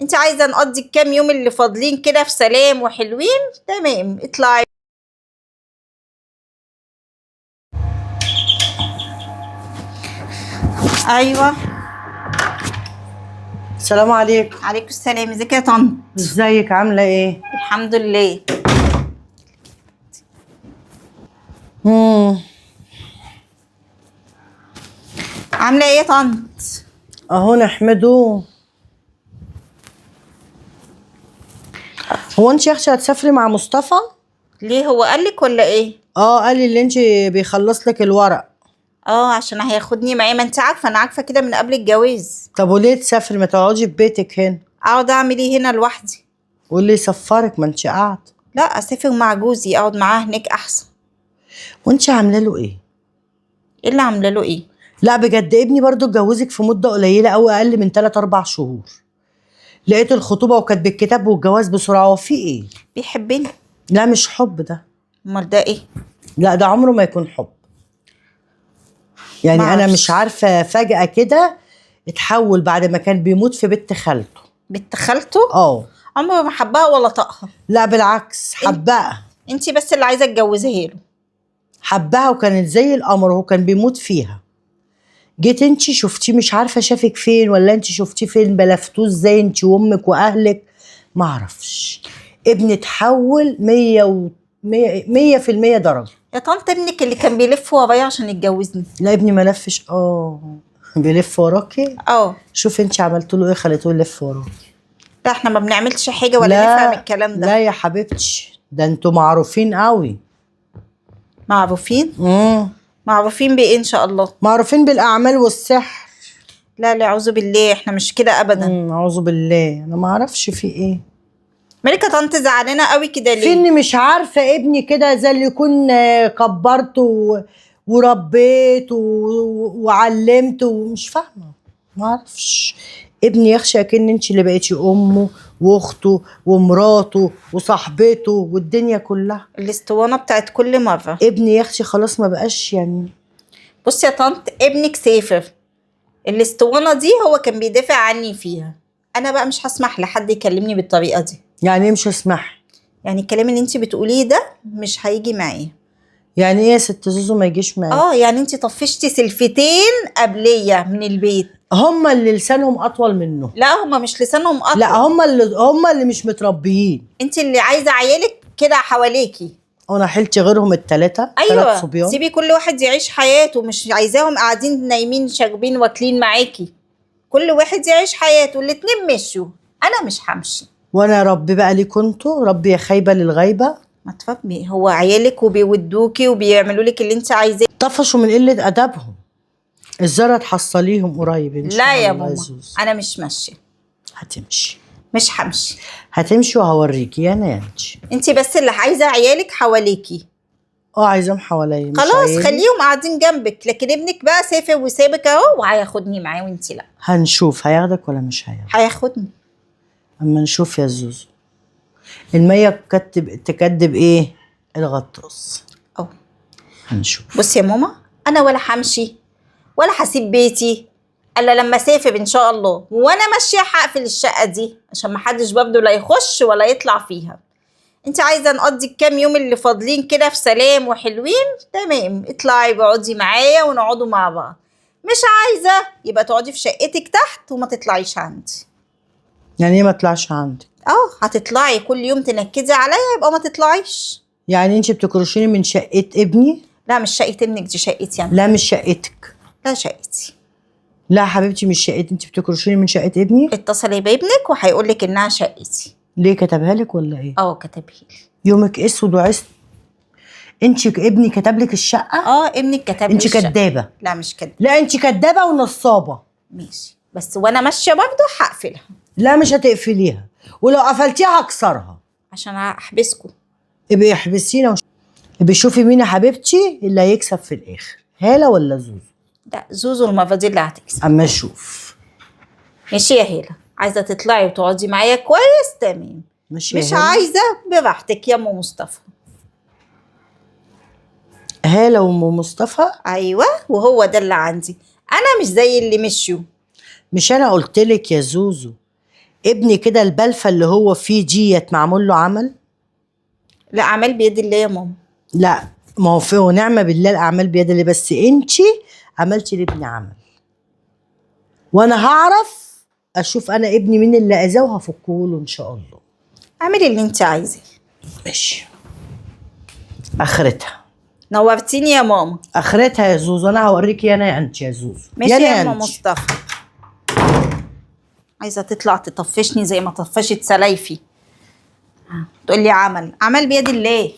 انت عايزه نقضي الكام يوم اللي فاضلين كده في سلام وحلوين؟ تمام، اطلعي. ايوه. السلام عليكم. عليكم السلام، ازيك يا طنط؟ ازيك عامله ايه؟ الحمد لله. امم عامله ايه يا طنط؟ اهو نحمده. هو انت يا اختي هتسافري مع مصطفى؟ ليه، هو قالك ولا ايه؟ قال لي اللي انت بيخلص لك الورق. عشان هياخدني معاه، ما انت عارفه انا عارفه كده من قبل الجواز. طب وليه تسافري؟ ما تقعدي في بيتك هنا. اقعد اعمل ايه هنا لوحدي؟ واللي يسفرك ما انت قاعده. لا، اسافر مع جوزي، اقعد معاه هناك احسن. وانت عامله له ايه؟ ايه اللي عامله له ايه؟ لا بجد، ابني برضو اتجوزك في مده قليله قوي، اقل من 3 4 شهور. لقيت الخطوبه وكاتب الكتاب والجواز بسرعه، هو في ايه؟ بيحبني. لا مش حب ده. امال ده ايه؟ لا ده عمره ما يكون حب. يعني انا مش عارفه، فجأة كده اتحول بعد ما كان بيموت في بنت خالته. بنت خالته؟ عمره ما حبها ولا طقها. لا بالعكس، حبها. انتي بس اللي عايزه تجوزيها له. حبها وكانت زي القمر وهو كان بيموت فيها. جيت انتي شفتيه، مش عارفه شافك فين ولا انتي شفتيه فين، بلفتوه ازاي انتي وامك واهلك؟ ما اعرفش. ابني اتحول 100% درجه. يا طنط، ابنك اللي كان بيلف ورايا عشان يتجوزني. لا ابني ما لفش. بيلف وراكي. شوف انتي عملتوا له ايه خليتوه يلف وراكي. لا احنا ما بنعملش حاجه ولا نفهم الكلام ده. لا يا حبيبتي، ده انتوا معروفين قوي. معروفين؟ معروفين بايه ان شاء الله؟ معروفين بالاعمال والسحر. لا لا، اعوذ بالله، احنا مش كده ابدا. اعوذ بالله، انا ما اعرفش في ايه. مالك يا طنط زعلانه قوي كده ليه؟ في اني مش عارفه ابني كده زي اللي يكون كبرته وربيته وعلمته، ومش فاهمه. ما اعرفش. ابني يخشى اكن انت اللي بقيتي امه واخته ومراته وصاحبته والدنيا كلها. الاسطوانه بتاعت كل مره. ابني يخشى خلاص ما بقاش يعني. بصي يا طنط، ابنك سافر. الاسطوانه دي هو كان بيدافع عني فيها. انا بقى مش هسمح لحد يكلمني بالطريقه دي. يعني ايه مش هسمح؟ يعني الكلام اللي انت بتقوليه ده مش هيجي معايا. يعني ايه يا ست زوزو ما يجيش معايا؟ يعني انت طفشتي سلفتين قبليه من البيت. هما اللي لسانهم اطول منه. لا هما مش لسانهم اطول. لا هما اللي مش متربيين. انت اللي عايزه عيالك كده حواليكي. انا حيلتي غيرهم التلاتة. ايوه، صبيان. سيبي كل واحد يعيش حياته، مش عايزاهم قاعدين نايمين شاربين واكلين معاكي. كل واحد يعيش حياته، الاتنين مشوا. انا مش همشي. وانا ربي بقى لي كنتوا ربي يا خايبه للغيبه. ما تفهمي، هو عيالك وبيودوكي وبيعملوا لك اللي انت عايزاه. طفشوا من قله ادبهم. الزرع تحصليهم قريب ان شاء الله. لا يا ماما، انا مش ماشيه. هتمشي. مش همشي. هتمشي وهوريكي يا نانجي. انت بس اللي عايزه عيالك حواليكي. عايزاهم حواليا. خلاص خليهم قاعدين جنبك، لكن ابنك بقى سافر وسابك اهو وهياخدني معاه وانت لا. هنشوف هياخدك ولا مش هياخدك. هياخدني. اما نشوف يا زوزو. المية تكدب ايه؟ الغطاس. هنشوف. بصي يا ماما، انا ولا همشي ولا هسيب بيتي الا لما اسافر ان شاء الله، وانا ماشيه هقفل الشقه دي عشان ما حدش برضه لا يخش ولا يطلع فيها. انت عايزه نقضي الكام يوم اللي فاضلين كده في سلام وحلوين؟ تمام، اطلعي اقعدي معايا ونقعدوا مع بعض. مش عايزه يبقى تقعدي في شقتك تحت وما تطلعيش عندي. يعني ايه ما تطلعش عندك؟ هتطلعي كل يوم تنكدي عليا، يبقى ما تطلعيش. يعني انت بتكرشيني من شقه ابني؟ لا مش شقه ابنك، دي شقتي انا. لا مش شقتك. لا شقتي. لا حبيبتي مش شقتي، انت بتكرشيني من شقه ابني. اتصلي بابنك وهيقول لك انها شقتي. ليه كتبها لك ولا ايه؟ كتبها لي. يومك اسود وعست. انت ابني كتب لك الشقه؟ ابنك كتب لي الشقه. انت كدابه. لا مش كدابه. لا انت كدابه ونصابه. ماشي، بس وانا ماشيه برضه هقفلها. لا مش هتقفليها، ولو قفلتيها هكسرها عشان احبسكم. ابقي احبسينا ابقي شوفي مين يا حبيبتي اللي هيكسب في الاخر، هاله ولا زوزو؟ لا زوزو المره دي اللي هتكسب. اما اشوف. ماشي يا هاله، عايزه تطلعي وتقعدي معايا كويس تمام. ماشي مش عايزه براحتك يا ام مصطفى. هاله وام مصطفى. ايوه، وهو ده اللي عندي. انا مش زي اللي مشيوا. مش انا قلت لك يا زوزو ابني كده البلفه اللي هو فيه ديت معمول له عمل؟ لا، اعمال بيد الله يا ماما. لا، ما هو في ونعمه بالله الاعمال بيد الله، بس انتي عملتي لابني عمل، وانا هعرف اشوف انا ابني مين اللي اذاه وهفكهوله ان شاء الله. اعملي اللي انت عايزاه. ماشي. اخرتها. نورتيني يا ماما. اخرتها يا زوزو، انا هوريكي انا يا انت يا زوزو. ماشي يا يا ام انت. مصطفى. عايزه تطلع تطفشني زي ما طفشت سلايفي. تقول لي عمل بيد الله.